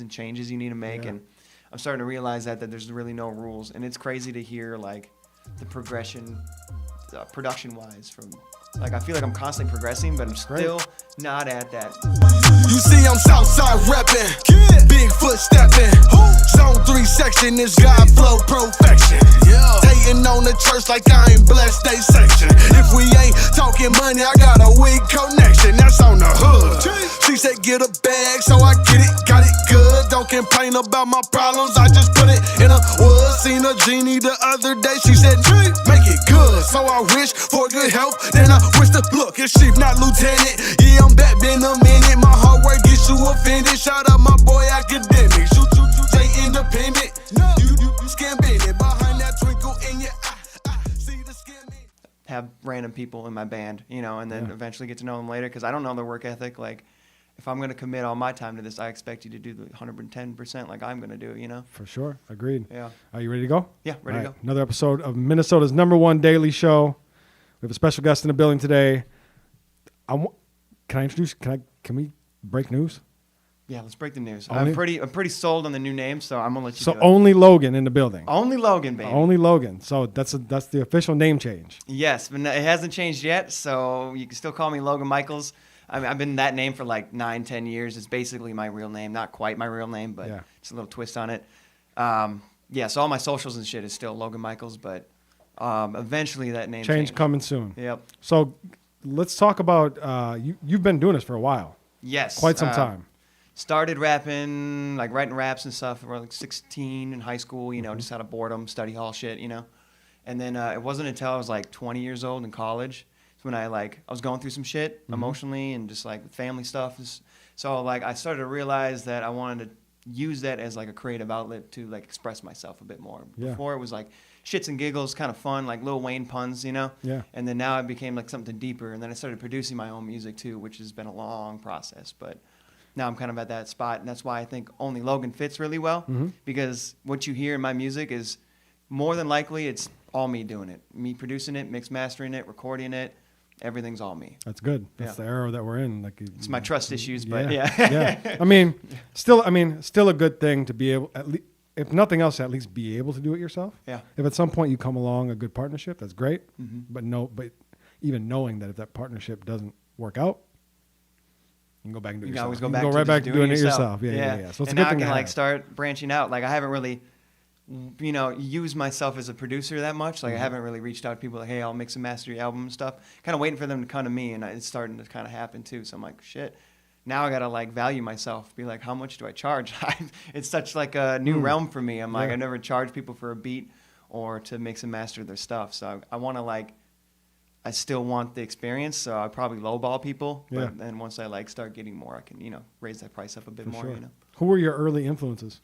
and changes you need to make. And I'm starting to realize that there's really no rules. And it's crazy to hear like the progression, production wise from like, I feel like I'm constantly progressing, but I'm still not at that. You see I'm Southside reppin', Bigfoot steppin', Zone 3 section is God flow perfection. Hating on the church like I ain't blessed they section. If we ain't talking money, I got a weak connection, that's on the hood. She said get a bag, so I get it, got it good. Don't complain about my problems, I just put it in a wood. Seen a genie the other day, she said make it good. So I wish for good health, then I wish to look as chief, not lieutenant. Yeah, I'm back, been a minute, my hard work gets you offended. Shout out my boy academics, you stay independent. You scamming it behind that twinkle in your eye. See the scamming. Have random people in my band, you know, and then eventually get to know them later because I don't know their work ethic. Like, if I'm going to commit all my time to this, I expect you to do the 110% like I'm going to do, you know? For sure. Agreed. Yeah. Are you ready to go? Yeah, ready to go. Another episode of Minnesota's #1 daily show. We have a special guest in the building today. Can I introduce? Can we break news? Yeah, let's break the news. I'm pretty sold on the new name, so I'm gonna let you. So do it. only Logan in the building. Only Logan, baby. Only Logan. So that's the official name change. Yes, but it hasn't changed yet, so you can still call me Logan Micheals. I mean, I've been that name for like 9-10 years. It's basically my real name, not quite my real name, but it's a little twist on it. So all my socials and shit is still Logan Micheals, but eventually that name change coming soon. Yep. So let's talk about you've been doing this for a while. Yes. Quite some time. Started rapping, like writing raps and stuff around like 16 in high school, you know, just out of boredom, study hall shit, you know. And then it wasn't until I was like 20 years old in college when I was going through some shit emotionally and just like family stuff. So like I started to realize that I wanted to use that as like a creative outlet to like express myself a bit more. Yeah. Before it was like shits and giggles, kind of fun, like Lil Wayne puns, you know? Yeah. And then now it became like something deeper. And then I started producing my own music too, which has been a long process. But now I'm kind of at that spot. And that's why I think only Logan fits really well. Because what you hear in my music is more than likely it's all me doing it. Me producing it, mix mastering it, recording it. Everything's all me. That's good. That's the era that we're in. Like it's my trust issues, but yeah. Yeah. I mean, still a good thing to be able, if nothing else, at least be able to do it yourself. Yeah. If at some point you come along a good partnership, that's great. But even knowing that if that partnership doesn't work out, you can go back and do it yourself. You can always go right back to doing it yourself. Yeah. So it's a good thing to have. And now I can start branching out. Like I haven't really, use myself as a producer that much. Like I haven't really reached out to people like, hey, I'll mix and master your album and stuff. Kind of waiting for them to come to me, and it's starting to kind of happen too. So I'm like, shit. Now I gotta like value myself. Be like, how much do I charge? It's such like a new realm for me. I'm like, I never charged people for a beat or to mix and master their stuff. So I want to I still want the experience. So I probably lowball people. But then once I start getting more, I can raise that price up a bit more. Sure. Who were your early influences?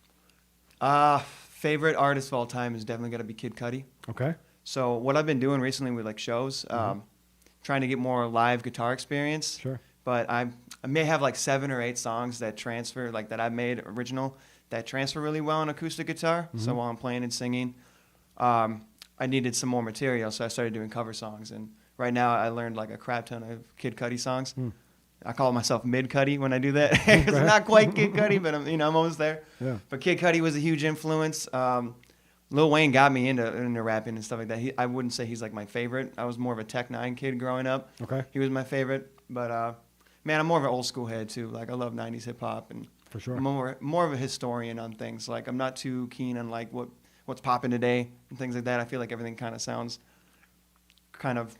Favorite artist of all time is definitely got to be Kid Cudi. Okay. So what I've been doing recently with shows, trying to get more live guitar experience. Sure. But I may have 7 or 8 songs that transfer, that I've made original, that transfer really well on acoustic guitar. So while I'm playing and singing, I needed some more material, so I started doing cover songs. And right now I learned a crap ton of Kid Cudi songs. I call myself mid-Cudi when I do that. It's not quite Kid Cudi, but I'm almost there. Yeah. But Kid Cudi was a huge influence. Lil Wayne got me into rapping and stuff like that. I wouldn't say he's my favorite. I was more of a Tech 9 kid growing up. Okay. He was my favorite. But, man, I'm more of an old school head, too. I love 90s hip-hop. And for sure. I'm more of a historian on things. I'm not too keen on, what's popping today and things like that. I feel like everything kind of sounds kind of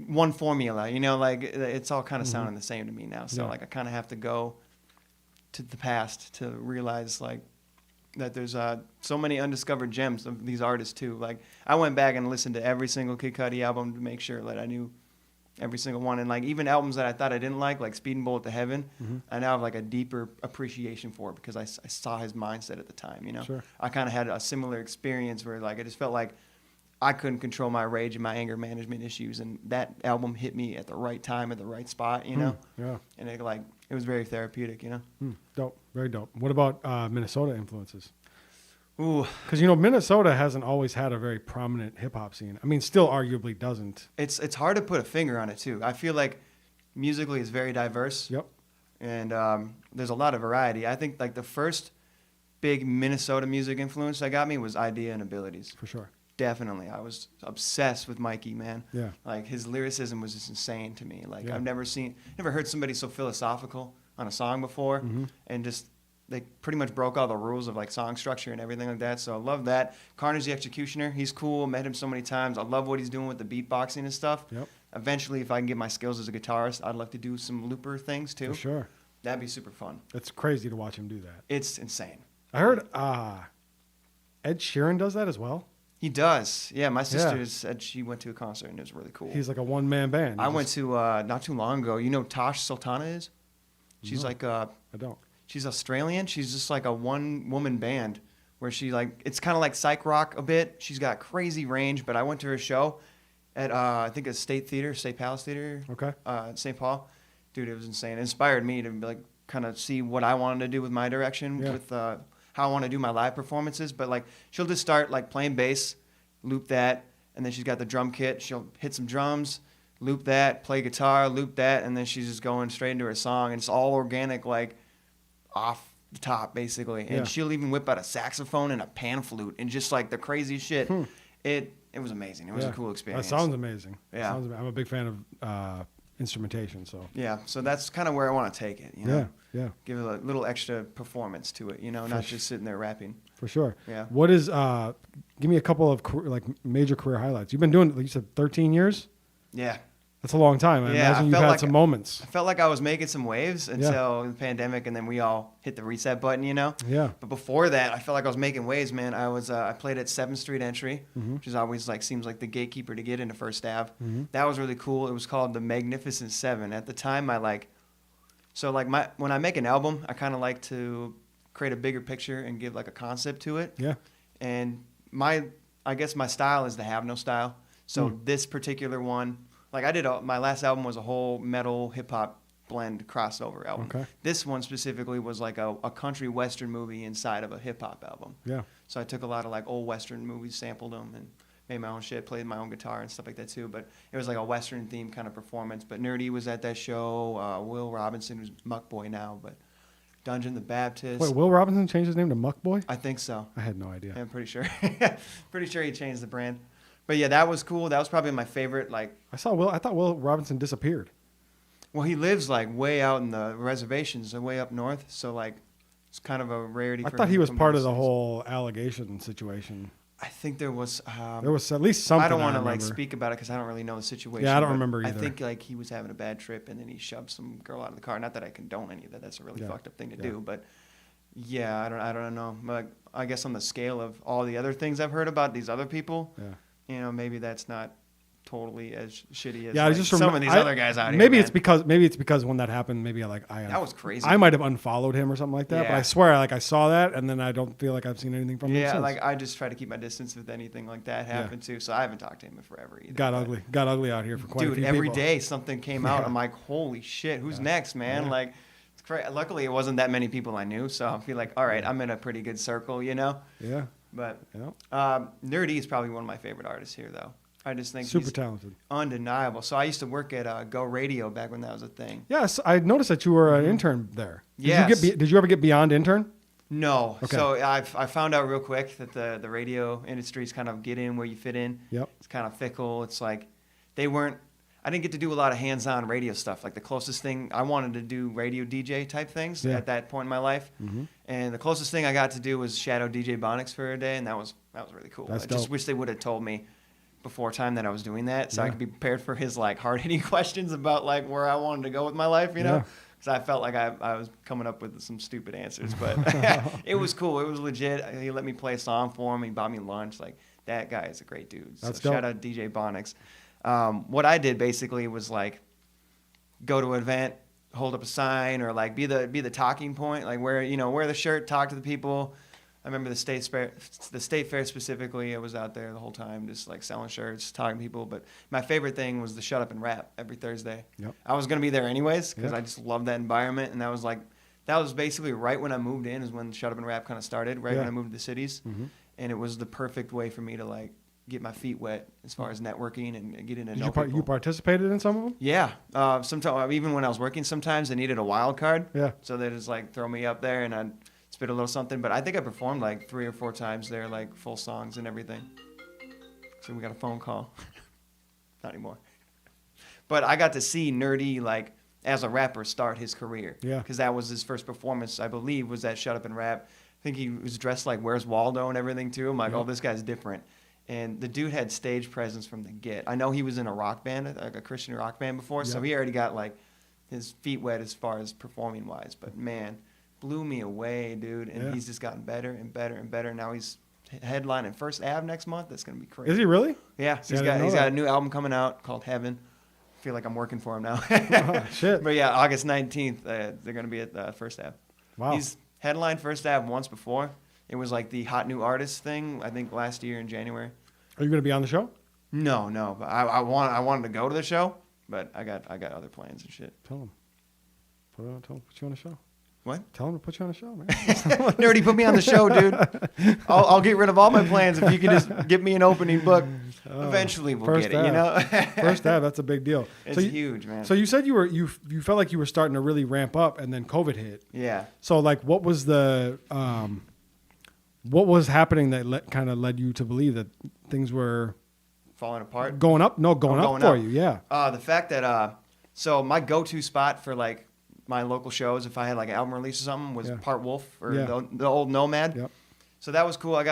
one formula, it's all kind of sounding the same to me now. So I kind of have to go to the past to realize that there's so many undiscovered gems of these artists too. I went back and listened to every single Kid Cudi album to make sure that I knew every single one. And even albums that I thought I didn't like Speeding Bullet to Heaven, I now have a deeper appreciation for it because I saw his mindset at the time. Sure. I kind of had a similar experience where I just felt like I couldn't control my rage and my anger management issues, and that album hit me at the right time, at the right spot, Yeah. And it was very therapeutic, Dope, very dope. What about Minnesota influences? Ooh, because Minnesota hasn't always had a very prominent hip hop scene. I mean, still arguably doesn't. It's hard to put a finger on it too. I feel like musically it's very diverse. Yep. And there's a lot of variety. I think like the first big Minnesota music influence that got me was Idea and Abilities. For sure. Definitely. I was obsessed with Mikey, man. Yeah. Like his lyricism was just insane to me. Like Yeah. I've never heard somebody so philosophical on a song before, and just they pretty much broke all the rules of like song structure and everything like that. So I love that. Carnage the Executioner, he's cool. Met him so many times. I love what he's doing with the beatboxing and stuff. Yep. Eventually, if I can get my skills as a guitarist, I'd like to do some looper things too. For sure. That'd be super fun. It's crazy to watch him do that. It's insane. I heard Ed Sheeran does that as well. He does. Yeah, my sister said she went to a concert and it was really cool. He's like a one-man band. I went to not too long ago. You know who Tosh Sultana is? She's No, like I don't. she's Australian. She's just like a one-woman band where she like it's kind of like psych rock a bit. She's got crazy range. But I went to her show at I think it's State Palace Theater. Okay. St. Paul. Dude, it was insane. It inspired me to like kind of see what I wanted to do with my direction with how I want to do my live performances. But like she'll just start like playing bass, loop that, and then she's got the drum kit. She'll hit some drums, loop that, play guitar, loop that, and then she's just going straight into her song. And it's all organic, like off the top, basically. And she'll even whip out a saxophone and a pan flute and just like the craziest shit. It was amazing. It was a cool experience. That sounds amazing. Yeah. I'm a big fan of instrumentation. So yeah, so that's kind of where I want to take it. You know? Yeah. Give it a little extra performance to it, you know, not just sitting there rapping. For sure. Yeah. What is? Give me a couple of major career highlights. You've been doing, like you said, 13 years. Yeah. That's a long time. I imagine you've had some moments. I felt like I was making some waves until the pandemic, and then we all hit the reset button, you know? Yeah. But before that, I felt like I was making waves, man. I played at 7th Street Entry, which is always like seems like the gatekeeper to get into First Ave. That was really cool. It was called the Magnificent Seven. At the time, when I make an album, I kind of like to create a bigger picture and give like a concept to it. Yeah. And I guess my style is to have no style. So this particular one, like my last album was a whole metal hip hop blend crossover album. Okay. This one specifically was like a country western movie inside of a hip hop album. Yeah. So I took a lot of like old western movies, sampled them, and made my own shit, played my own guitar and stuff like that too. But it was like a western themed kind of performance. But Nerdy was at that show. Will Robinson, who's Muckboy now, but Dungeon the Baptist. Wait, Will Robinson changed his name to Muckboy? I think so. I had no idea. I'm pretty sure. Pretty sure he changed the brand. But yeah, that was cool. That was probably my favorite. Like, I thought Will Robinson disappeared. well, he lives like way out in the reservations, way up north. So like, it's kind of a rarity. I for thought him he to was come part to of the States. whole allegation situation. I think there was. There was at least something. I don't want to like remember. speak about it because I don't really know the situation. Yeah, I don't but remember I either. think like he was having a bad trip and then he shoved some girl out of the car. Not that I condone any of that. That's a really fucked up thing to do. But yeah, I don't know. Like, I guess on the scale of all the other things I've heard about these other people, you know, maybe that's not totally as shitty as I just some of these other guys out here. Maybe man. it's because when that happened, maybe that was crazy. I might have unfollowed him or something like that. But Yeah. I swear, like I saw that, and then I don't feel like I've seen anything from him Yeah, since. like I just try to keep my distance with anything like that happen too. So I haven't talked to him in forever either. got but- ugly out here for quite a Dude, few every people. day something came out. Yeah. I'm like, holy shit, who's next, man? Like, it's crazy. Luckily, it wasn't that many people I knew, so I feel like, all right, I'm in a pretty good circle, you know. Yeah, But yeah. Nerdy is probably one of my favorite artists here, though. I just think Super he's talented. undeniable. So I used to work at Go Radio back when that was a thing. Yes, I noticed that you were an intern there. Yes. Did you ever get beyond intern? No. Okay. So I found out real quick that the radio industry is kind of get in where you fit in. Yep. It's kind of fickle. It's like I didn't get to do a lot of hands-on radio stuff. Like the closest thing, I wanted to do radio DJ type things at that point in my life. Mm-hmm. And the closest thing I got to do was shadow DJ Bonix for a day, and that was really cool. That's I just dope. wish they would have told me before time that I was doing that, so I could be prepared for his like hard-hitting questions about like where I wanted to go with my life, you know? Yeah. Because I felt like I was coming up with some stupid answers, but it was cool. It was legit. He let me play a song for him. He bought me lunch. Like, that guy is a great dude. So That's dope. shout out DJ Bonix. What I did basically was like go to an event, hold up a sign, or like be the talking point, like wear the shirt, talk to the people. I remember the state fair specifically. I was out there the whole time, just like selling shirts, talking to people. But my favorite thing was the shut up and rap every Thursday. Yep. I was gonna be there anyways because Yeah. I just loved that environment, and that was basically right when I moved in is when shut up and rap kind of started. Right when I moved to the cities, Mm-hmm. and it was the perfect way for me to like get my feet wet as far as networking and getting to Did know you people. you participated in some of them? Yeah. Sometimes, even when I was working, sometimes they needed a wild card. Yeah. So they just like throw me up there and I'd spit a little something. But I think I performed like 3 or 4 times there, like full songs and everything. So we got a phone call. Not anymore. But I got to see Nerdy, like, as a rapper start his career. Yeah. Because that was his first performance, I believe, was that Shut Up and Rap. I think he was dressed like Where's Waldo and everything, too. I'm like, Yep. oh, this guy's different. And the dude had stage presence from the get. I know he was in a rock band, like a Christian rock band before, so Yep. he already got, like, his feet wet as far as performing-wise. But, man, blew me away, dude. And Yeah. he's just gotten better and better and better. Now he's headlining First Ave next month. That's going to be crazy. Is he really? Yeah, See, I didn't know he's got that. a new album coming out called Heaven. I feel like I'm working for him now. Oh, shit. But yeah, August 19th, they're going to be at First Ave. Wow. He's headlined First Ave once before. It was like the Hot New Artist thing, I think last year in January. Are you going to be on the show? No. But I wanted to go to the show, but I got other plans and shit. Tell him. Tell him to put you on the show. What? Tell him to put you on the show, man. Nerdy, put me on the show, dude. I'll get rid of all my plans if you can just give me an opening book. Eventually we'll First get it, you know? First Ave, that's a big deal. It's so you, huge, man. So you said you felt like you were starting to really ramp up, and then COVID hit. Yeah. So like, what was the what was happening that kind of led you to believe that things were Falling apart. going up? No, going up going for up. you. Yeah. The fact that so my go-to spot for like my local shows, if I had like an album release or something, was Yeah. Part Wolf or Yeah. the old Nomad. Yep. So that was cool. I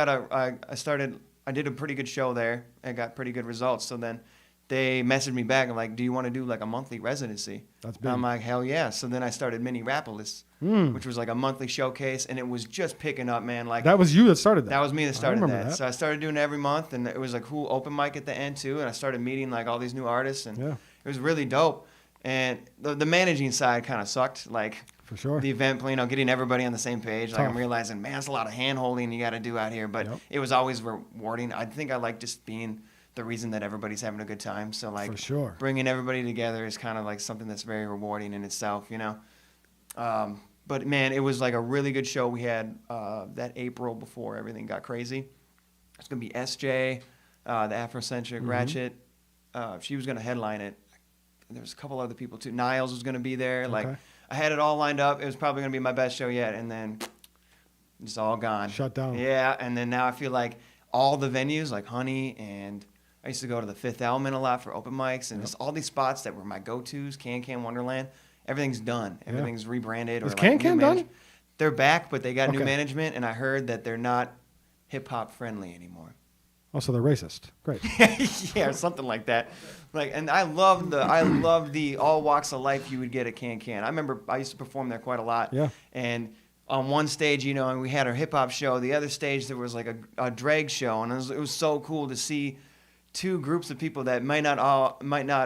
did a pretty good show there and got pretty good results. So then they messaged me back and like, do you want to do like a monthly residency? That's And big. I'm like, hell yeah. So then I started Mini Rapolis, Mm. which was like a monthly showcase, and it was just picking up, man. Like That was you that started that. that was me that started remember that. that. So I started doing it every month, and it was a cool open mic at the end too. And I started meeting like all these new artists, and Yeah. it was really dope. And the managing side kind of sucked, like For sure. the event, getting everybody on the same page. Like Tough. I'm realizing, man, it's a lot of hand holding you got to do out here. But Yep. it was always rewarding. I think I like just being the reason that everybody's having a good time. So like For sure. bringing everybody together is kind of like something that's very rewarding in itself, you know. But man, it was like a really good show we had that April before everything got crazy. It's gonna be SJ, the Afrocentric Ratchet. She was gonna headline it. There was a couple other people too. Niles was gonna be there. Like Okay. I had it all lined up. It was probably gonna be my best show yet, and then it's all gone. Shut down. Yeah, and then now I feel like all the venues, like Honey, and I used to go to the Fifth Element a lot for open mics, and just all these spots that were my go-tos, Can Wonderland, everything's done. Everything's rebranded. Is or Can like Can new done? They're back, but they got new Okay. management, and I heard that they're not hip-hop friendly anymore. Oh, so they're racist. Great. Yeah, or something like that. Like, and I love the all walks of life you would get at Can. I remember I used to perform there quite a lot. Yeah. And on one stage, you know, and we had our hip hop show. The other stage, there was like a drag show, and it was so cool to see two groups of people that might not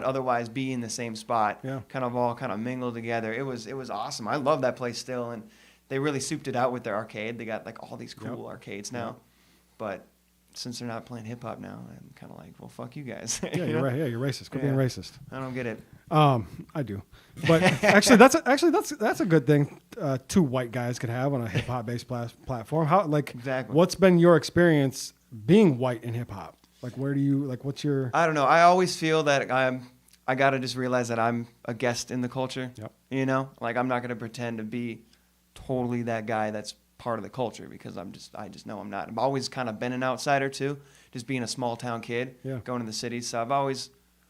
otherwise be in the same spot. Yeah. Kind of mingle together. It was awesome. I love that place still, and they really souped it out with their arcade. They got like all these cool arcades now, Yep. but since they're not playing hip hop now, I'm kind of like, well, fuck you guys. Yeah, You you're know? right. Yeah, you're racist. Quit being Yeah. racist. I don't get it. I do, but actually, that's a good thing. Two white guys could have on a hip hop based platform. How Exactly. What's been your experience being white in hip hop? Like, where do you what's your? I don't know. I always feel that I gotta just realize that I'm a guest in the culture. Yep. You know, like I'm not gonna pretend to be totally that guy that's part of the culture because I just know I'm not. I've always kind of been an outsider too, just being a small town kid, Yeah. going to the city. So I've always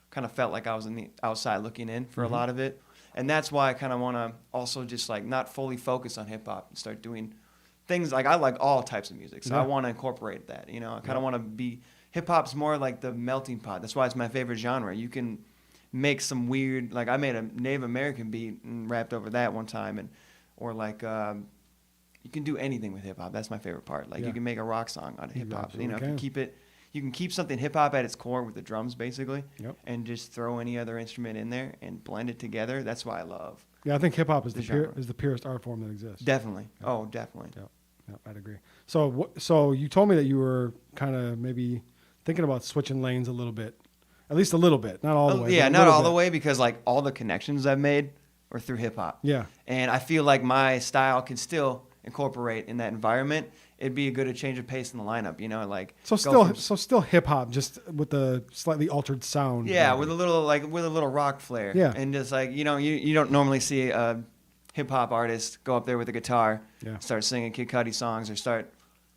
kind of felt like I was in the outside looking in for a lot of it, and that's why I kind of want to also just like not fully focus on hip hop and start doing things like I like all types of music. So Yeah. I want to incorporate that. You know, I kind of want to be. Hip hop's more like the melting pot. That's why it's my favorite genre. You can make some weird, like I made a Native American beat and rapped over that one time, or like you can do anything with hip hop. That's my favorite part. Like Yeah. you can make a rock song out of hip hop. You know, absolutely you can keep something hip hop at its core with the drums basically, Yep. and just throw any other instrument in there and blend it together. That's what I love. Yeah, I think hip hop is The the purest art form that exists. Definitely. Oh, definitely. Yep, I'd agree. So you told me that you were kind of maybe thinking about switching lanes a little bit, at least a little bit, not all the way. Yeah, but a not little all the bit. way because like all the connections I've made are through hip hop. Yeah, And I feel like my style can still incorporate in that environment, it'd be a good change of pace in the lineup. You know, like So still hip hop, just with the slightly altered sound. yeah, maybe. with a little rock flair. Yeah. And just like, you know, you don't normally see a hip hop artist go up there with a guitar, Yeah. start singing Kid Cudi songs or start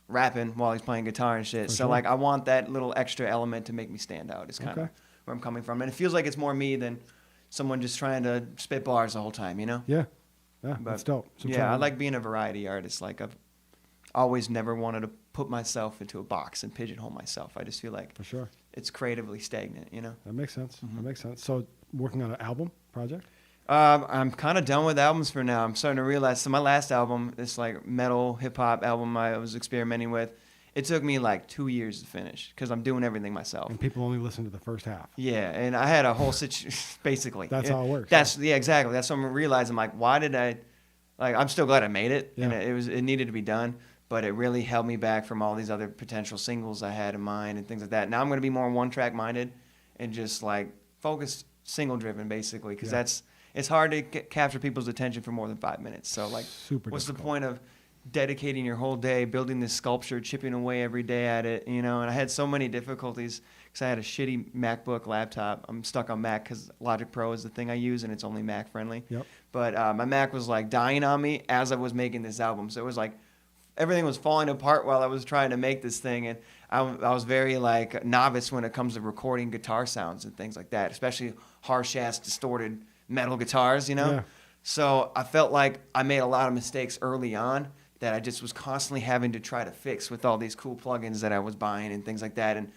rapping while he's playing guitar and shit. For So sure. like I want that little extra element to make me stand out. Is kind of Okay. where I'm coming from. And it feels like it's more me than someone just trying to spit bars the whole time, you know? Yeah. Yeah, But that's dope. So yeah, I like being a variety artist. Like I've always never wanted to put myself into a box and pigeonhole myself. I just feel like For sure. it's creatively stagnant, you know? That makes sense. Mm-hmm. That makes sense. So working on an album project? I'm kind of done with albums for now. I'm starting to realize. So my last album, this like metal hip hop album I was experimenting with, it took me like 2 years to finish because I'm doing everything myself. And people only listen to the first half. Yeah, and I had a whole situation. Basically, That's how it works. Yeah, exactly. That's what I'm realizing. Like, why did I? Like, I'm still glad I made it, and Yeah. it needed to be done, but it really held me back from all these other potential singles I had in mind and things like that. Now I'm going to be more one track minded and just like focus single driven basically because Yeah. it's hard to capture people's attention for more than 5 minutes. So like, Super what's difficult. the point of dedicating your whole day building this sculpture, chipping away every day at it, you know? And I had so many difficulties because I had a shitty MacBook laptop. I'm stuck on Mac because Logic Pro is the thing I use and it's only Mac friendly. Yep. But my Mac was like dying on me as I was making this album. So it was like everything was falling apart while I was trying to make this thing. And I was very like novice when it comes to recording guitar sounds and things like that, especially harsh ass distorted metal guitars, you know? Yeah. So I felt like I made a lot of mistakes early on that I just was constantly having to try to fix with all these cool plugins that I was buying and things like that. And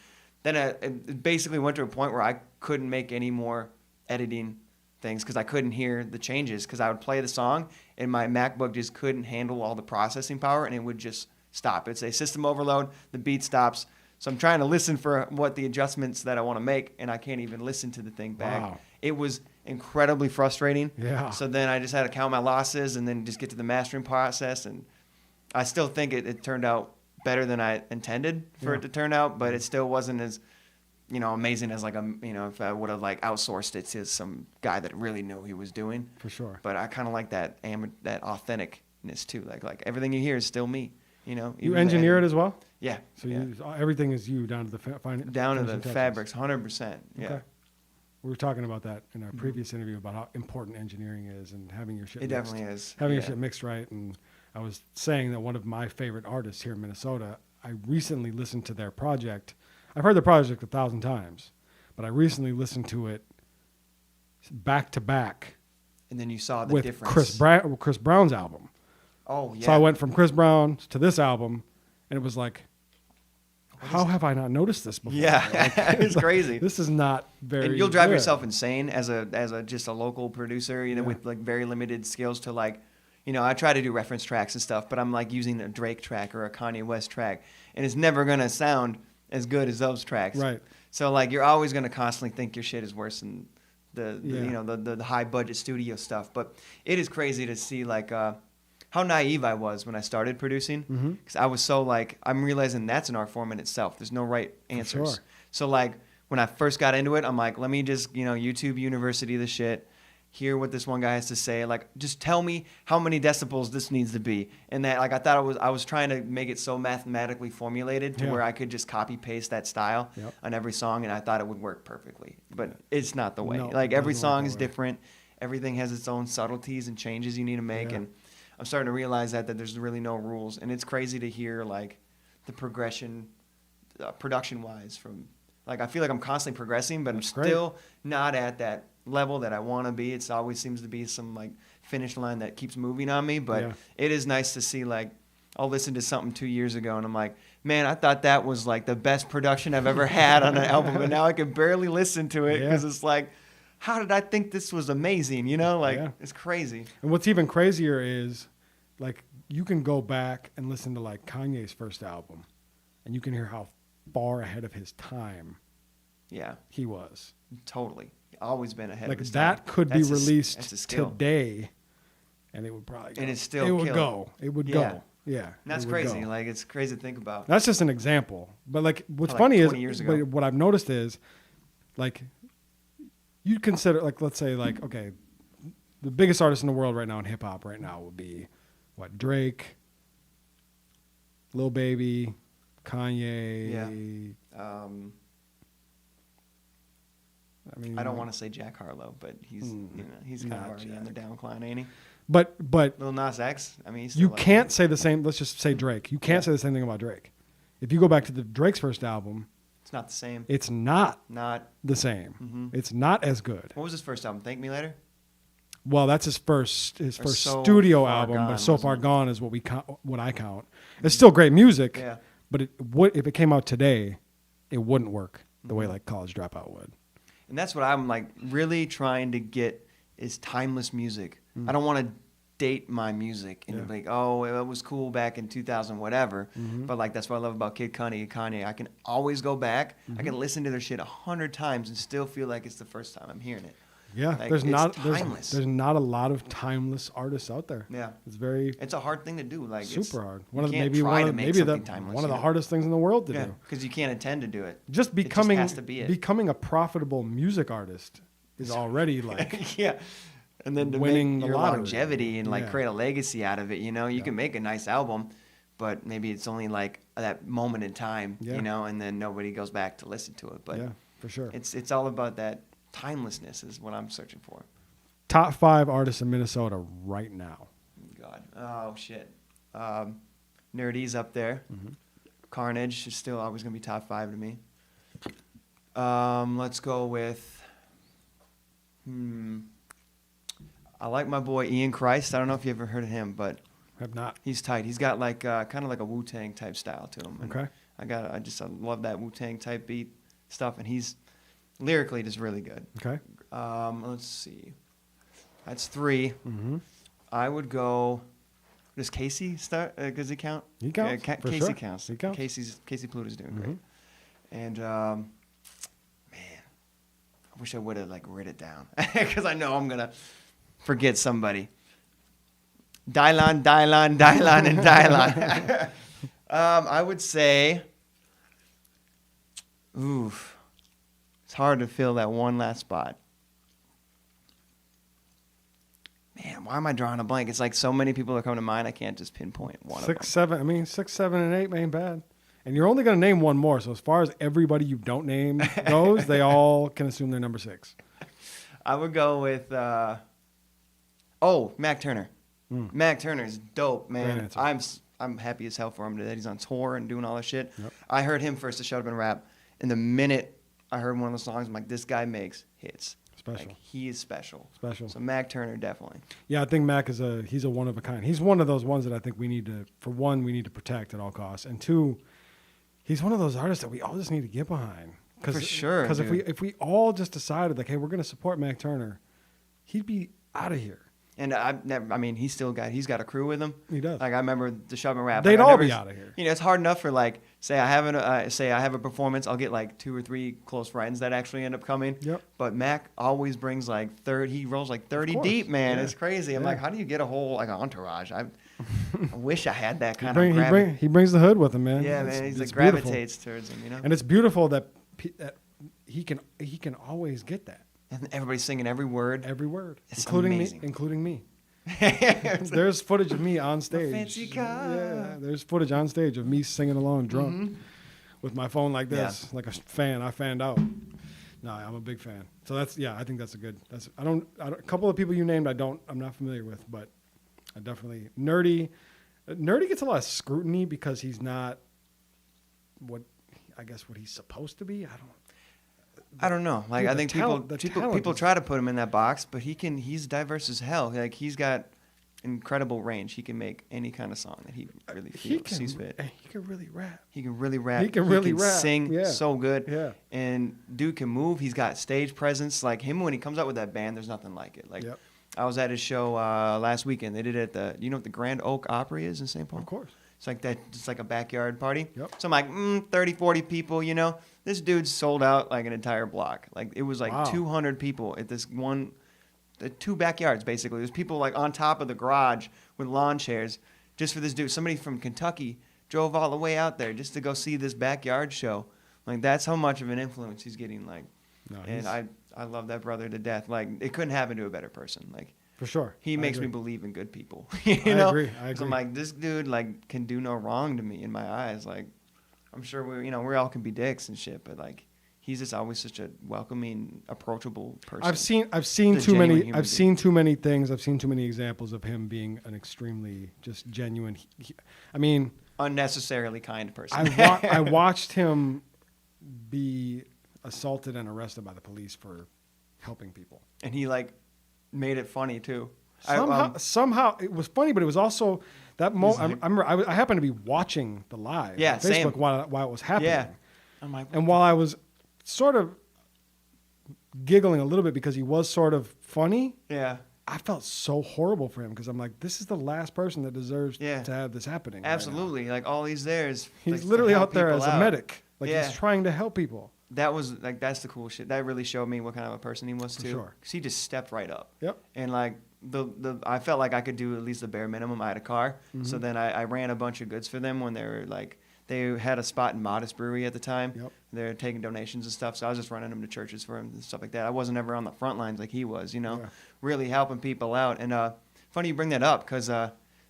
then it basically went to a point where I couldn't make any more editing things because I couldn't hear the changes because I would play the song and my MacBook just couldn't handle all the processing power and it would just stop. It'd say system overload, the beat stops. So I'm trying to listen for what the adjustments that I want to make and I can't even listen to the thing back. Wow. It was incredibly frustrating. Yeah. So then I just had to count my losses and then just get to the mastering process. And I still think it turned out better than I intended for it to turn out, but it still wasn't as, you know, amazing as like if I would have like outsourced it to some guy that really knew what he was doing. For sure. But I kind of like that that authenticness too. Like everything you hear is still me. You know. You even the engineer it editing. as well? Yeah. So yeah. everything is you down to the down to finishing the touches. fabrics, 100%. Yeah. Okay. We were talking about that in our previous interview about how important engineering is and having your shit It mixed. definitely is. Having your Yeah. shit mixed right. And I was saying that one of my favorite artists here in Minnesota, I recently listened to their project. I've heard their project 1,000 times, but I recently listened to it back to back And then you saw the with difference. Chris Brown's album. Oh yeah. So I went from Chris Brown to this album, and it was like, how have I not noticed this before? Yeah, it's crazy. This is not very. And you'll drive good. yourself insane as a just a local producer, you know, Yeah. with like very limited skills to like, you know, I try to do reference tracks and stuff, but I'm like using a Drake track or a Kanye West track, and it's never gonna sound as good as those tracks. Right. So like you're always gonna constantly think your shit is worse than the Yeah. you know the high budget studio stuff. But it is crazy to see like how naive I was when I started producing, Mhm. because I was so like I'm realizing that's an art form in itself. There's no right answers. sure. So like when I first got into it, I'm like, let me just YouTube University the shit, hear what this one guy has to say. Like just tell me how many decibels this needs to be, and that like I thought I was trying to make it so mathematically formulated to Yeah. where I could just copy paste that style Yep. on every song, and I thought it would work perfectly. But it's not the way. No, Like it every doesn't work song that is way. different. Everything has its own subtleties and changes you need to make, Yeah. and I'm starting to realize that there's really no rules, and it's crazy to hear like the progression, production wise. From like I feel like I'm constantly progressing, but That's I'm great. still not at that level that I want to be. It's always seems to be some like finish line that keeps moving on me, but Yeah. it is nice to see like I'll listen to something 2 years ago and I'm like, man, I thought that was like the best production I've ever had on an album, but now I can barely listen to it Yeah. because it's like, how did I think this was amazing? You know, like Yeah. it's crazy. And what's even crazier is, like, you can go back and listen to like Kanye's first album, and you can hear how far ahead of his time Yeah, he was. totally. Always been ahead Like of his that time. could be That's a- released that's a skill. today, and it would probably go. And it's still it would kill. go. It would Yeah. go. Yeah, And that's it would crazy. go. Like it's crazy to think about. That's just an example. But like, what's Like funny is 20 years ago. but what I've noticed is, like, you'd consider, like, let's say, like, okay, the biggest artist in the world right now in hip hop right now would be what, Drake, Lil Baby, Kanye. Yeah. I mean, I don't want to say Jack Harlow, but he's he's kind of not already on the Jack. downcline, ain't he? But Lil Nas X. I mean, he's you still like- can't say the same. Let's just say Drake. You can't say the same thing about Drake. If you go back to Drake's first album, It's not the same. it's not Not. the same. Mhm. It's not as good. What was his first album? Thank Me Later. Well, that's his first So studio Far album, Gone, but So wasn't Far it? Gone is what I count. It's still great music, Yeah. but it would if it came out today, it wouldn't work the way Mhm. like College Dropout would. And that's what I'm like really trying to get is timeless music. I don't want to date my music and Yeah. be like, oh, it was cool back in 2000, whatever. Mhm. But like that's what I love about Kid Cudi and Kanye. I can always go back. I can listen to their shit 100 times and still feel like it's the first time I'm hearing it. Yeah, Like, there's it's not timeless. there's not a lot of timeless artists out there. Yeah. It's very It's a hard thing to do. Like it's, super hard. you One of the, can't maybe try one to of make maybe the something timeless, one of you the know? hardest things in the world to Yeah, do. because you can't intend to do it. Just becoming has to be it. becoming a profitable music artist is already like Yeah. And then to winning make the your lottery. longevity and like Yeah. create a legacy out of it, you know, you Yeah. can make a nice album, but maybe it's only like that moment in time, Yeah. you know, and then nobody goes back to listen to it. But yeah, for sure. it's all about that timelessness is what I'm searching for. Top 5 artists in Minnesota right now. God. Oh shit. Nerdy's up there. Mm-hmm. Carnage is still always gonna be top 5 to me. Let's go with I like my boy Ian Christ. I don't know if you ever heard of him, but Have not. he's tight. He's got like kind of like a Wu-Tang type style to him. And Okay. I love that Wu-Tang type beat stuff, and he's lyrically just really good. Okay. Let's see. That's 3. Mm-hmm. I would go. Does Casey start? Does he count? He counts, Yeah, for Casey sure. counts. He counts. Casey Pluto's doing Mhm. great. And man, I wish I would have like written it down because I know I'm gonna forget somebody. Dylon, and Dylon. I would say, oof, it's hard to fill that one last spot. Man, why am I drawing a blank? It's like so many people that come to mind. I can't just pinpoint one of them. 6, 7. I mean, 6, 7, and 8 ain't bad. And you're only going to name one more. So as far as everybody you don't name goes, they all can assume they're number 6. I would go with Mac Turner. Mac Turner is dope, Great man. answer. I'm happy as hell for him that he's on tour and doing all this shit. Yep. I heard him first to Shut Up and Rap, and the minute I heard one of the songs, I'm like, this guy makes hits. Special. Like, he is special. Special. So Mac Turner definitely. Yeah, I think Mac he's a one of a kind. He's one of those ones that I think we need to protect at all costs. And 2, he's one of those artists that we all just need to get behind. For sure, Because dude. if we all just decided like, hey, we're going to support Mac Turner, he'd be out of here. And he's got a crew with him. He does. Like I remember the Shove and Rap. They'd Like, I all never- be outta here. You know, it's hard enough for like, say I have a performance, I'll get like 2 or 3 close friends that actually end up coming. Yep. But Mac always brings like 30. He rolls like 30 course. deep, man. Yeah. It's crazy. I'm Yeah. like, how do you get a whole like entourage? I wish I had that kind He brings the hood with him, man. Yeah, It's- man. He's it's like beautiful. gravitates towards him, you know. And it's beautiful that he can always get that And everybody's singing every word. every word, It's including amazing. me. There's footage of me on stage. fancy car. Yeah, there's footage on stage of me singing along drunk Mm-hmm. with my phone like this, like a fan. I fanned out. No, I'm a big fan. So I think that's a good. A couple of people you named, I'm not familiar with, but I definitely Nerdy gets a lot of scrutiny because he's not what he's supposed to be. I don't know. Like Dude, I the think talent people is- try to put him in that box, but he's diverse as hell. Like he's got incredible range. He can make any kind of song that he really sees fit. He can really rap. He can really rap. He can really rap. Sing Yeah. so good. Yeah. And dude can move. He's got stage presence. Like him when he comes out with that band, there's nothing like it. Like Yep. I was at his show last weekend. They did it at what the Grand Oak Opry is in St. Paul? Of course. It's like that. It's like a backyard party. Yep. So I'm like, 30, 40 people, you know. This dude sold out like an entire block. Like it was like Wow. 200 people at this one, the 2 backyards basically. There's people like on top of the garage with lawn chairs just for this dude. Somebody from Kentucky drove all the way out there just to go see this backyard show. Like that's how much of an influence he's getting. Like, No, and I love that brother to death. Like it couldn't happen to a better person. Like For sure. He I makes agree. me believe in good people. I agree. 'Cause I'm like, this dude like can do no wrong to me in my eyes. Like, I'm sure we all can be dicks and shit, but like, he's just always such a welcoming, approachable person. I've seen He's a too many. genuine human I've seen too many things. I've seen too many examples of him being an extremely just genuine. I mean, Unnecessarily kind person. I watched him be assaulted and arrested by the police for helping people. And he like made it funny too. Somehow it was funny, but it was also that moment. like- I happened to be watching the live Yeah, on Facebook same. while it was happening. Yeah. I'm like, And while I was sort of giggling a little bit because he was sort of funny, yeah, I felt so horrible for him because I'm like, this is the last person that deserves Yeah. to have this happening. right now. absolutely. Like all he's there is He's like, to literally help out there people as a out. medic. Like Yeah. he's trying to help people. That was like that's the cool shit. That really showed me what kind of a person he was For too. sure. 'Cause he just stepped right up. Yep. And like the I felt like I could do at least the bare minimum. I had a car, Mm-hmm. so then I ran a bunch of goods for them when they were like they had a spot in Modest Brewery at the time. Yep. They're taking donations and stuff, so I was just running them to churches for him and stuff like that. I wasn't ever on the front lines like he was, Yeah. really helping people out. And funny you bring that up because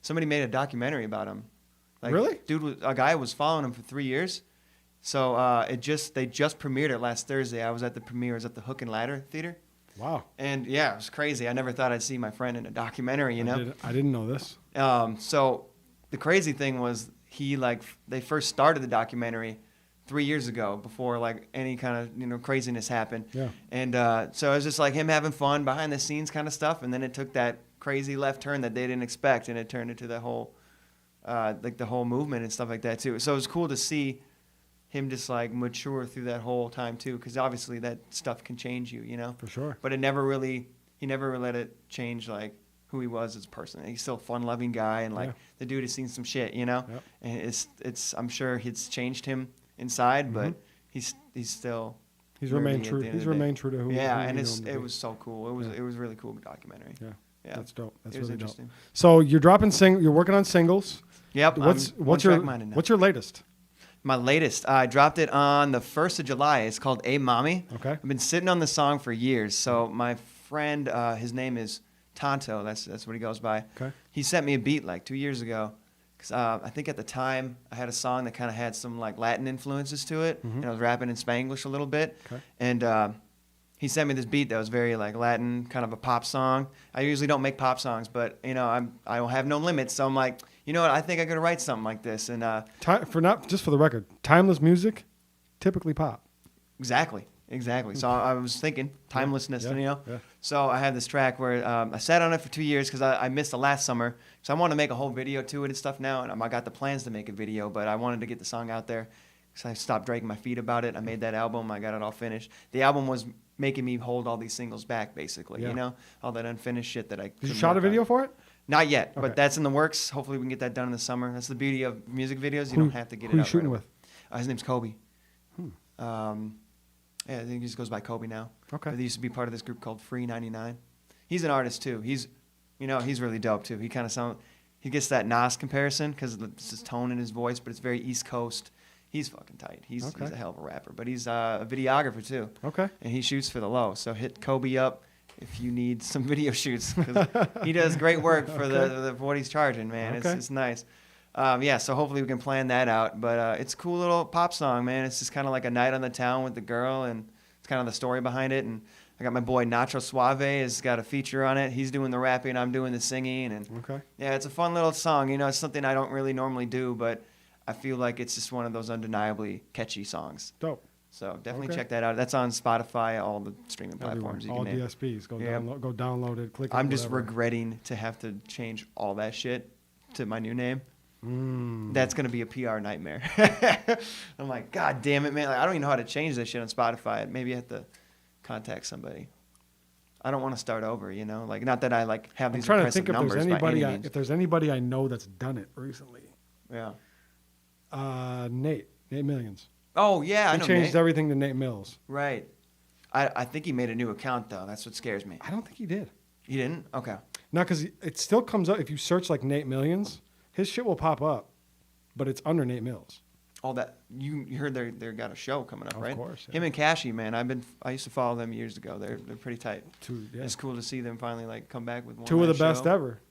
somebody made a documentary about him. Like, Really? A guy was following him for 3 years. So they just premiered it last Thursday. I was at the premiere. I was at the Hook and Ladder Theater. Wow. And yeah, it was crazy. I never thought I'd see my friend in a documentary, I didn't know this. So the crazy thing was they first started the documentary 3 years ago before like any kind of craziness happened. Yeah. And so it was just like him having fun behind the scenes kind of stuff, and then it took that crazy left turn that they didn't expect, and it turned into the whole the whole movement and stuff like that too. So it was cool to see him just like mature through that whole time too, because obviously that stuff can change you, For sure. But he never really let it change like who he was as a person. He's still a fun-loving guy, and like Yeah. the dude has seen some shit, Yep. And it's I'm sure it's changed him inside, but he's still He's nerdy remained at true. the end of He's the day. remained true to who. Yeah, who and we know him to it be. was so cool. It was a really cool documentary. Yeah. Yeah, That's dope. That's it was really dope. interesting. So you're dropping You're working on singles. Yep. What's I'm one your track minded now. What's your latest? My latest? I dropped it on the 1st of July. It's called "A Mommy." Okay. I've been sitting on the song for years. So my friend, his name is Tonto. That's what he goes by. Okay. He sent me a beat like 2 years ago. Cause I think at the time I had a song that kind of had some like Latin influences to it, and I was rapping in Spanglish a little bit. Okay. And he sent me this beat that was very like Latin, kind of a pop song. I usually don't make pop songs, but I don't have no limits. So I'm like, you know what? I think I could write something like this. And For the record, timeless music, typically pop. exactly. So I was thinking timelessness, Yeah. So I had this track where I sat on it for 2 years because I missed the last summer. So I want to make a whole video to it and stuff now. And I got the plans to make a video, but I wanted to get the song out there. So I stopped dragging my feet about it. I made that album. I got it all finished. The album was making me hold all these singles back, basically, Yeah. all that unfinished shit that I Did you couldn't shot a work on. video for it? Not yet, Okay. but that's in the works. Hopefully we can get that done in the summer. That's the beauty of music videos. You Who- don't have to get it who out you shooting right with? away. His name's Kobe. Yeah, I think he just goes by Kobe now. Okay. But he used to be part of this group called Free 99. He's an artist too. He's really dope too. He kind of he gets that Nas comparison because it's his tone in his voice, but it's very East Coast. He's fucking tight. He's a hell of a rapper, but he's a videographer too. Okay. And he shoots for the low. So hit Kobe up if you need some video shoots, because he does great work for the what he's charging, man. Okay. It's nice. So hopefully we can plan that out. But it's a cool little pop song, man. It's just kind of like a night on the town with the girl, and it's kind of the story behind it. And I got my boy Nacho Suave has got a feature on it. He's doing the rapping, I'm doing the singing, and Okay. yeah, it's a fun little song. It's something I don't really normally do, but I feel like it's just one of those undeniably catchy songs. Dope. So definitely Okay. check that out. That's on Spotify, all the streaming Everywhere. platforms you All can name. DSPs. Go Yeah. download it. Click it. I'm just whatever. regretting to have to change all that shit to my new name. Mm. That's gonna be a PR nightmare. I'm like, God damn it, man! Like, I don't even know how to change this shit on Spotify. Maybe I have to contact somebody. I don't want to start over, Like, not that I like have I'm these trying to impressive think if there's numbers by any anybody. means. If there's anybody I know that's done it recently. Yeah. Nate Millions. Oh yeah, I He know. changed Nate. everything to Nate Mills. Right. I think he made a new account though. That's what scares me. I don't think he did. He didn't? Okay. No, because it still comes up if you search like Nate Millions, his shit will pop up, but it's under Nate Mills. all that. You heard they got a show coming up, right? Of course. Yeah. Him and Cashy, man. I used to follow them years ago. They're pretty tight. Yeah. It's cool to see them finally like come back with one. Two of the nice best show. ever.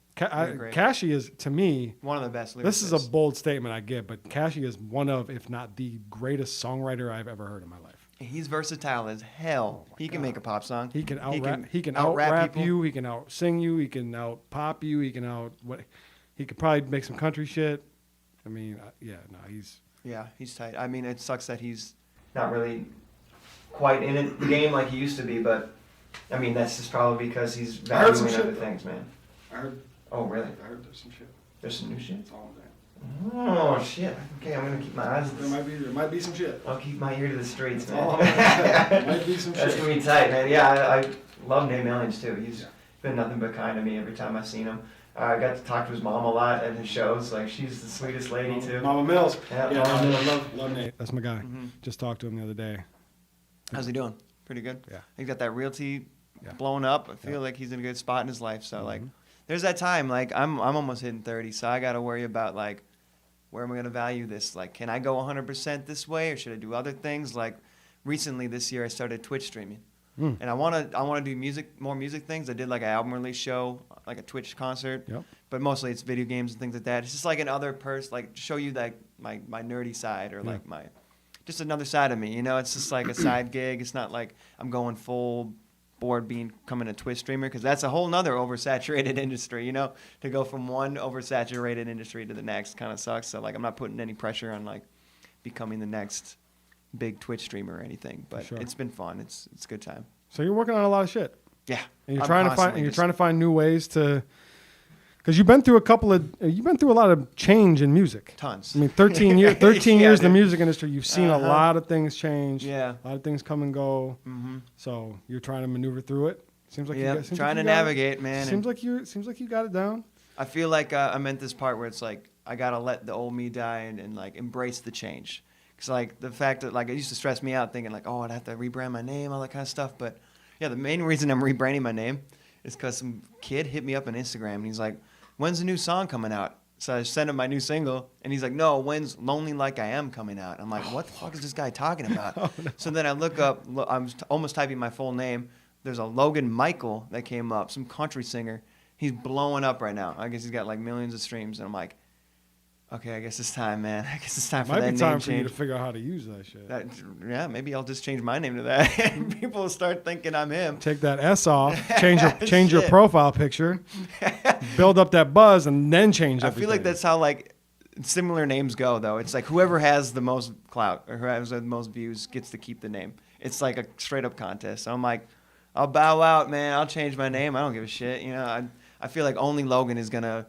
Great. Cashy is, to me, One of the best. this is a lyricists. bold statement I get, but Cashy is one of, if not the greatest songwriter I've ever heard in my life. He's versatile as hell. He can make a pop song. He can out-rap, he can out-rap out-rap people. you, he can out-sing you, he can out-pop you, he could probably make some country shit. I mean, He's tight. I mean, it sucks that he's not really quite in the game like he used to be, but I mean, that's just probably because he's I heard some valuing other shit, things, man. I heard, Oh, really? there's some shit. There's some new shit? That's all I'm saying. Oh, shit. Okay, I'm going to keep my eyes. There might be some shit. I'll keep my ear to the streets, That's all I'm man. saying. Might be some That's shit. going to be tight, man. Yeah, I love Nate Millions, too. He's been nothing but kind to me every time I've seen him. I got to talk to his mom a lot at his shows. Like, she's the sweetest lady, too. Mama Mills. Yeah, Yeah, Mama I love Nate. That's my guy. Mhm. Just talked to him the other day. How's he doing? Pretty good? Yeah. He got that realty Yeah. blown up. I feel like he's in a good spot in his life. So, like, Mhm. there's that time. Like, I'm almost hitting 30, so I got to worry about, like, where am I going to value this? Like, can I go 100% this way, or should I do other things? Like, recently this year, I started Twitch streaming. Mm. And I want to do more music things. I did like an album release show, like a Twitch concert. Yep. But mostly it's video games and things like that. It's just like another like to show you like my nerdy side or like just another side of me. You know, it's just like a side gig. It's not like I'm going full board becoming a Twitch streamer, because that's a whole nother oversaturated industry. You know, to go from one oversaturated industry to the next kind of sucks. So like I'm not putting any pressure on like becoming the next big Twitch streamer or anything. But Sure. it's been fun. It's a good time. So you're working on a lot of shit. Yeah. And you're I'm trying to find constantly and you're just- trying to find new ways to, because you've been through a lot of change in music. Tons. I mean, 13 years Yeah, years in the dude. music industry, you've seen a Uh-huh. lot of things change. Yeah. A lot of things come and go. Mm-hmm. So you're trying to maneuver through it. Seems like Yeah, you got, trying to navigate, man. Seems like you got it down. I feel like I'm at this part where it's like I gotta let the old me die and like embrace the change. Cause like the fact that like it used to stress me out thinking like, oh, I'd have to rebrand my name, all that kind of stuff. But yeah, the main reason I'm rebranding my name is because some kid hit me up on Instagram and he's like, when's the new song coming out? So I sent him my new single and he's like, no, when's Lonely Like I Am coming out? I'm like, what the fuck is this guy talking about? Oh, no. So then I look up, I'm almost typing my full name. There's a Logan Michael that came up, some country singer. He's blowing up right now. I guess he's got like millions of streams. And I'm like, okay, I guess it's time, man. I guess it's time for Might that be time name for you to change. figure out how to use that shit. Yeah, maybe I'll just change my name to that. And people will start thinking I'm him. Take that S off, change your Shit. profile picture, build up that buzz, and then change I everything. feel like that's how like similar names go, though. It's like whoever has the most clout or who has the most views gets to keep the name. It's like a straight up contest. So I'm like, I'll bow out, man. I'll change my name. I don't give a shit. You know, I feel like only Logan is gonna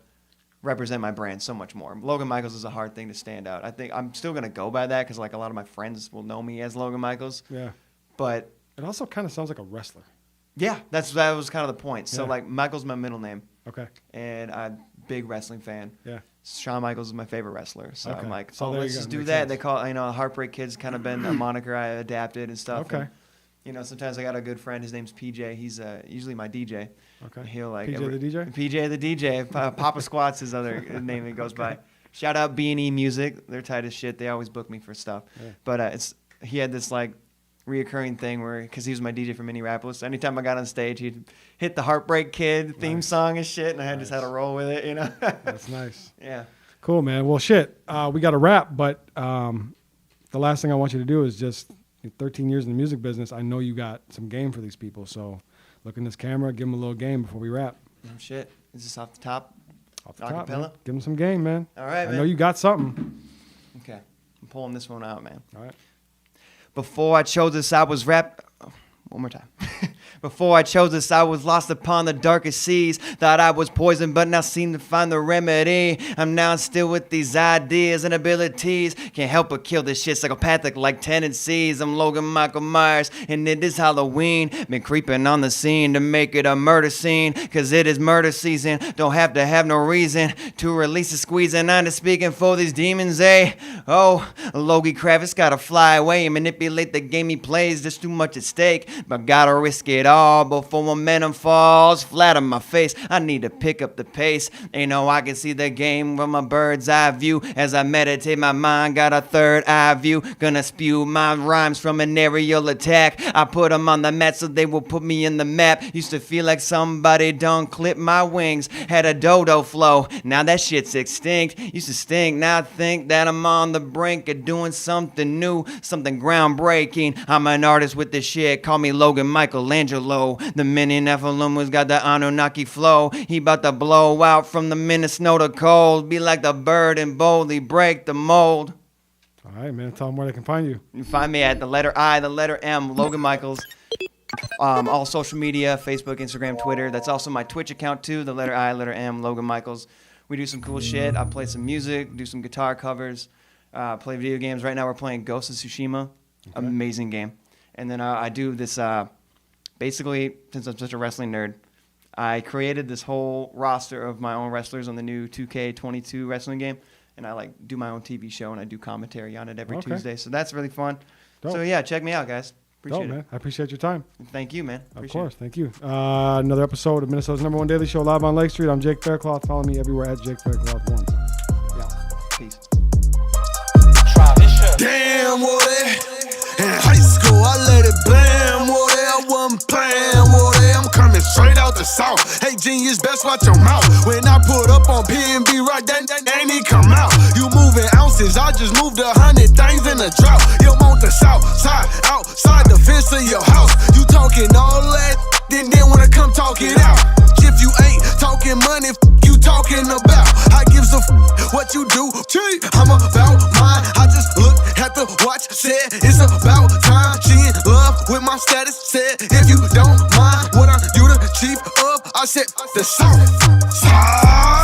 represent my brand so much more. Logan Micheals is a hard thing to stand out. I think I'm still gonna go by that because like a lot of my friends will know me as Logan Micheals. Yeah. But It also kind of sounds like a wrestler. yeah, that was kind of the point. So Yeah. like Michael's my middle name, Okay. and I'm a big wrestling fan. Yeah. Shawn Michaels is my favorite wrestler, so Okay. I'm like, So oh, there let's you go. just do Makes that. sense. They call Heartbreak Kid's kind of been a moniker I adapted and stuff. Okay. And, you know, sometimes I got a good friend. His name's PJ. He's usually my DJ. Okay. He'll like PJ the DJ? PJ the DJ. Papa Squat's his other name he goes by. Shout out B&E Music. They're tight as shit. They always book me for stuff. Yeah. But he had this like reoccurring thing where, because he was my DJ from Minneapolis, anytime I got on stage, he'd hit the Heartbreak Kid theme Nice. song and shit, and I just had to Nice. roll with it, you know? That's nice. Yeah. Cool, man. Well, shit. We got to wrap, but the last thing I want you to do is just 13 years in the music business. I know you got some game for these people, so look in this camera, give them a little game before we wrap. Oh, shit. Is this off the top? Off the top, Acapella? man. Give them some game, man. All right, I man. know you got something. Okay. I'm pulling this one out, man. All right. Before I chose this, I was one more time. Before I chose this, I was lost upon the darkest seas. Thought I was poisoned, but now seem to find the remedy. I'm now still with these ideas and abilities. Can't help but kill this shit psychopathic like tendencies. I'm Logan Michael Myers, and it is Halloween. Been creeping on the scene to make it a murder scene. Cause it is murder season. Don't have to have no reason to release a squeeze. And I'm just speaking for these demons, eh? Oh, Logie Kravitz gotta fly away and manipulate the game he plays. There's too much at stake, but gotta risk it it all before momentum falls flat on my face. I need to pick up the pace. Ain't no I can see the game from a bird's eye view. As I meditate, my mind got a third eye view. Gonna spew my rhymes from an aerial attack. I put them on the mat so they will put me in the map. Used to feel like somebody done clipped my wings. Had a dodo flow, now that shit's extinct. Used to stink, now I think that I'm on the brink of doing something new, something groundbreaking. I'm an artist with this shit, call me Logan Michelangelo. The mini Nephilim got the Anunnaki flow. He about to blow out from the Minnesota cold. Be like the bird and boldly break the mold. All right, man. Tell them where they can find you. You can find me at the letter I, the letter M, Logan Micheals. All social media, Facebook, Instagram, Twitter. That's also my Twitch account too, the letter I, letter M, Logan Micheals. We do some cool shit. I play some music, do some guitar covers, play video games. Right now we're playing Ghost of Tsushima. Okay. Amazing game. And then I do this, basically, since I'm such a wrestling nerd, I created this whole roster of my own wrestlers on the new 2K22 wrestling game. And I like do my own TV show and I do commentary on it every Tuesday. So that's really fun. Dope. So yeah, check me out, guys. Appreciate it. Man. I appreciate your time. Thank you, man. Of course. Thank you. Another episode of Minnesota's #1 Daily Show live on Lake Street. I'm Jake Faircloth. Follow me everywhere at Jake Faircloth1. Yeah. Peace. Damn, Woody. In high school, I let it blam, Woody. I wasn't playing, Woody. I'm coming straight out the south. Hey, genius, best watch your mouth. When I put up on P&B right, then ain't he come out. You moving ounces, I just moved 100 things in a drought. You want the south side, outside the fence of your house. You talking all that, then wanna come talk it out. If you ain't talking money, you talking about. I gives a what you do, I'm about mine. I just look at the watch, said it's about time. She in love with my status, said if you don't mind what I do the chief of, I said the south side.